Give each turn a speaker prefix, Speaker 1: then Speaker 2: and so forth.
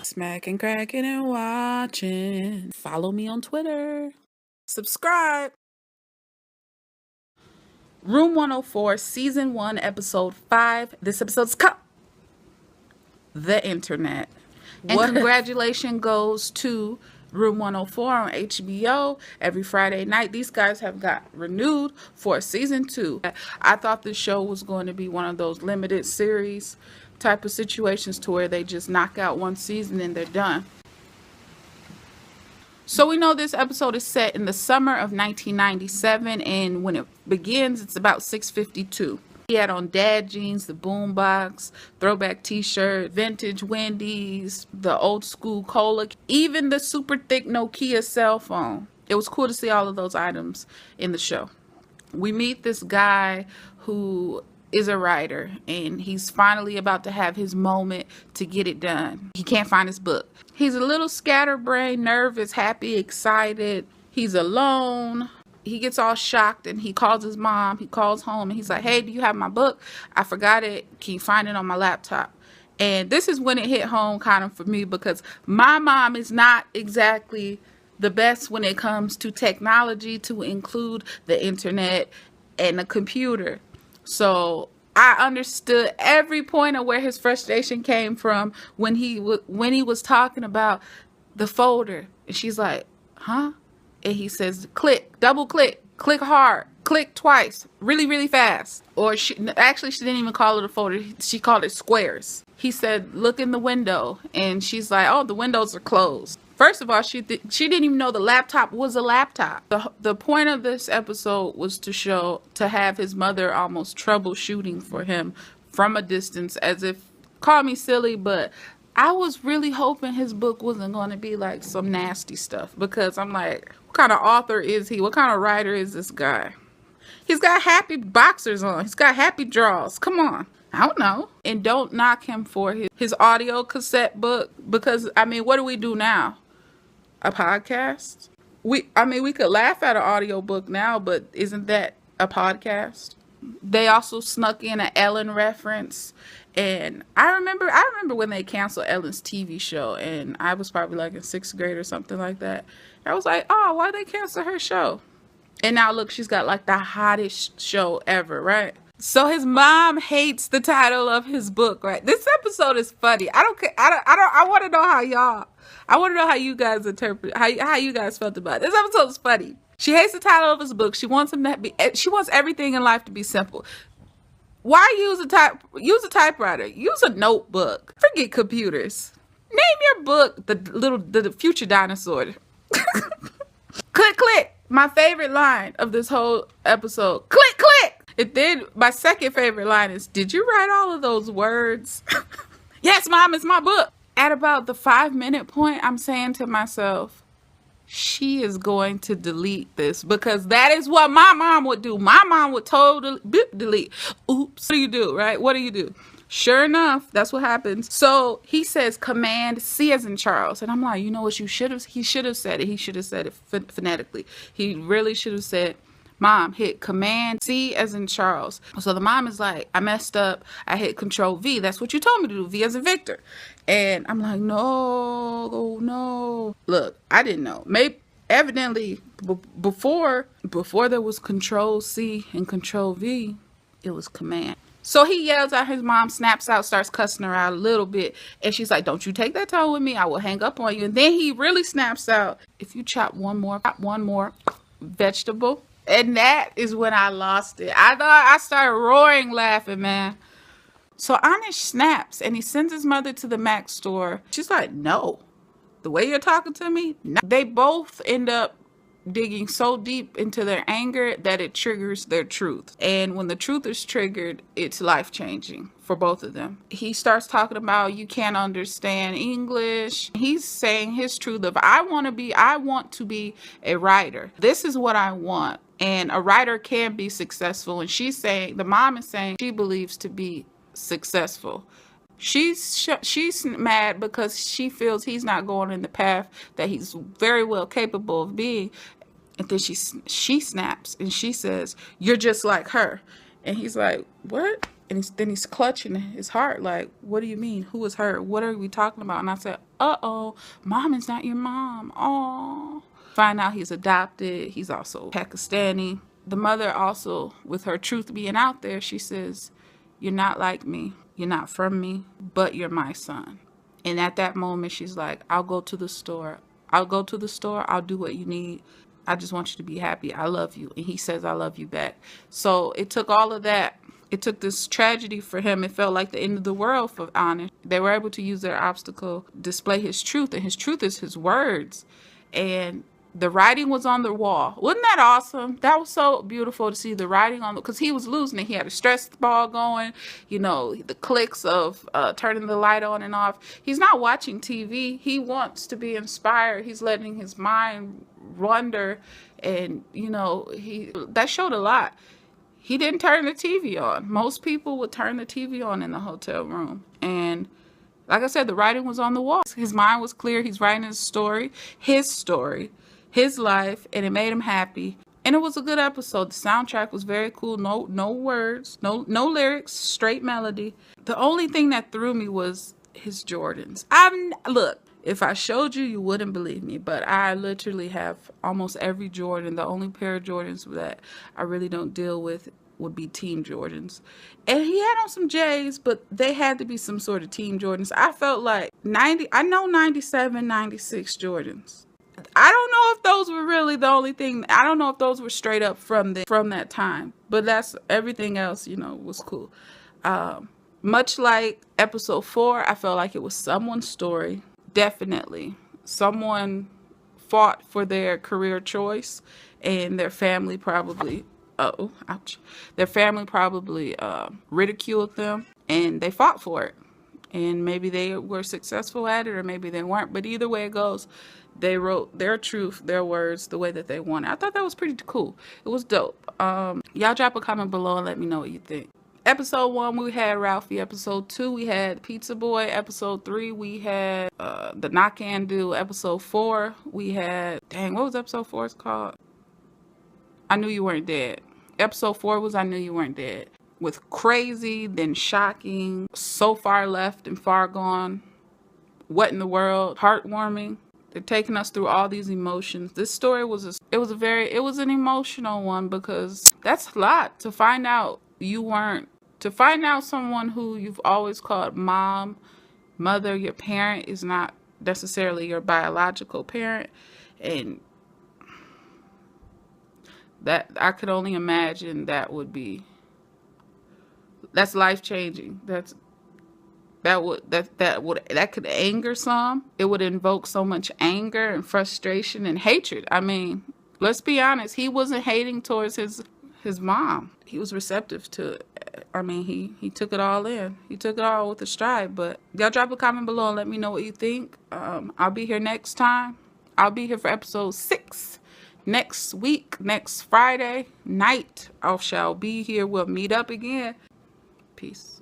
Speaker 1: Smacking, cracking, and watching. Follow me on Twitter. Subscribe. Room 104, Season 1, Episode 5. This episode's called The Internet. And congratulations goes to Room 104 on HBO every Friday night. These guys have got renewed for Season 2. I thought this show was going to be one of those limited series type of situations to where they just knock out one season and they're done. So we know this episode is set in the summer of 1997, and when it begins, it's about 6:52. He had on dad jeans, the boombox, throwback t-shirt, vintage Wendy's, the old school cola, even the super thick Nokia cell phone. It was cool to see all of those items in the show. We meet this guy who is a writer, and he's finally about to have his moment to get it done. He can't find his book. He's a little scatterbrained, nervous, happy, excited. He's alone. He gets all shocked and he calls his mom. He calls home and he's like, "Hey, do you have my book? I forgot it. Can you find it on my laptop?" And this is when it hit home kind of for me, because my mom is not exactly the best when it comes to technology, to include the internet and the computer. So I understood every point of where his frustration came from when he was talking about the folder. And she's like, "Huh?" And he says, "Click, double click, click hard, click twice, really, really fast." Or she didn't even call it a folder. She called it squares. He said, "Look in the window." And she's like, "Oh, the windows are closed." First of all, she didn't even know the laptop was a laptop. The point of this episode was to have his mother almost troubleshooting for him from a distance, as if, call me silly, but I was really hoping his book wasn't going to be like some nasty stuff, because I'm like, what kind of author is he? What kind of writer is this guy? He's got happy boxers on. He's got happy draws. Come on. I don't know. And don't knock him for his audio cassette book, because, I mean, what do we do now? A podcast? We could laugh at an audio book now, but isn't that a podcast? They also snuck in an Ellen reference. And I remember when they canceled Ellen's TV show, and I was probably like in 6th grade or something like that. I was like, "Oh, why they cancel her show?" And now look, she's got like the hottest show ever, right? So his mom hates the title of his book, right? This episode is funny. I don't care. I want to know how you guys interpret, how you guys felt about it. This episode is funny. She hates the title of his book. She wants she wants everything in life to be simple. Why use a typewriter? Use a notebook. Forget computers. Name your book the Future Dinosaur. Click, click. My favorite line of this whole episode. Click, click. And then my second favorite line is, "Did you write all of those words?" "Yes, Mom, it's my book." At about the 5-minute point, I'm saying to myself, she is going to delete this, because that is what my mom would do. My mom would totally delete. Oops. What do you do, right? What do you do? Sure enough, that's what happens. So he says Command C as in Charles. And I'm like, you know what he should have said it. He should have said it phonetically. He really should have said, "Mom, hit Command C as in Charles." So the mom is like, "I messed up. I hit Control V. That's what you told me to do. V as in Victor." And I'm like, no. Look, I didn't know. Maybe evidently before there was Control C and Control V, it was Command. So he yells at his mom, snaps out, starts cussing her out a little bit. And she's like, "Don't you take that tone with me. I will hang up on you." And then he really snaps out, "If you chop one more vegetable." And that is when I lost it. I started roaring laughing, man. So Anish snaps and he sends his mother to the Mac store. She's like, "No, the way you're talking to me." No. They both end up digging so deep into their anger that it triggers their truth. And when the truth is triggered, it's life-changing for both of them. He starts talking about, you can't understand English. He's saying his truth of, I want to be a writer. This is what I want. And a writer can be successful. And the mom is saying she believes to be successful. She's mad because she feels he's not going in the path that he's very well capable of being. And then she snaps and she says, "You're just like her." And he's like, "What?" And then he's clutching his heart, like, what do you mean? Who is hurt? What are we talking about? And I said, uh-oh, mom is not your mom. Oh. Find out he's adopted. He's also Pakistani. The mother also, with her truth being out there, she says, you're not like me. You're not from me, but you're my son. And at that moment, she's like, I'll go to the store. I'll go to the store. I'll do what you need. I just want you to be happy. I love you. And he says, I love you back. So it took all of that. It took this tragedy for him. It felt like the end of the world for Anish. They were able to use their obstacle, display his truth. And his truth is his words. And the writing was on the wall. Wasn't that awesome? That was so beautiful to see the writing on the, because he was losing it. He had a stress ball going, you know, the clicks of turning the light on and off. He's not watching TV. He wants to be inspired. He's letting his mind wander. And, you know, that showed a lot. He didn't turn the TV on. Most people would turn the TV on in the hotel room. And like I said, the writing was on the wall. His mind was clear. He's writing his story, his life, and it made him happy. And it was a good episode. The soundtrack was very cool. No words, no lyrics, straight melody. The only thing that threw me was his Jordans. Look, if I showed you, you wouldn't believe me, but I literally have almost every Jordan. The only pair of Jordans that I really don't deal with would be Team Jordans. And he had on some J's, but they had to be some sort of Team Jordans. I felt like 97, 96 Jordans. I don't know if those were really the only thing. I don't know if those were straight up from that time, but that's everything else, you know, was cool. Much like episode 4, I felt like it was someone's story. Definitely. Someone fought for their career choice, and their family probably, their family probably ridiculed them, and they fought for it. And maybe they were successful at it, or maybe they weren't. But either way it goes, they wrote their truth, their words, the way that they wanted. I thought that was pretty cool. It was dope. Y'all drop a comment below and let me know what you think. Episode 1, we had Ralphie. Episode 2, we had Pizza Boy. Episode 3, we had the Knock and Do. Episode 4, we had... Dang, what was episode 4 called? I Knew You Weren't Dead. Episode 4 was I Knew You Weren't Dead. With crazy, then shocking, so far left and far gone. What in the world? Heartwarming. They're taking us through all these emotions. This story was an emotional one, because that's a lot to find out to find out someone who you've always called mom, mother, your parent is not necessarily your biological parent. And that, I could only imagine that's life-changing. That could anger some. It would invoke so much anger and frustration and hatred. I mean, let's be honest, he wasn't hating towards his mom. He was receptive to it. I mean, he took it all in. He took it all with a stride. But y'all drop a comment below and let me know what you think. I'll be here next time. I'll be here for episode 6 next week, next Friday night. I shall be here. We'll meet up again. Peace.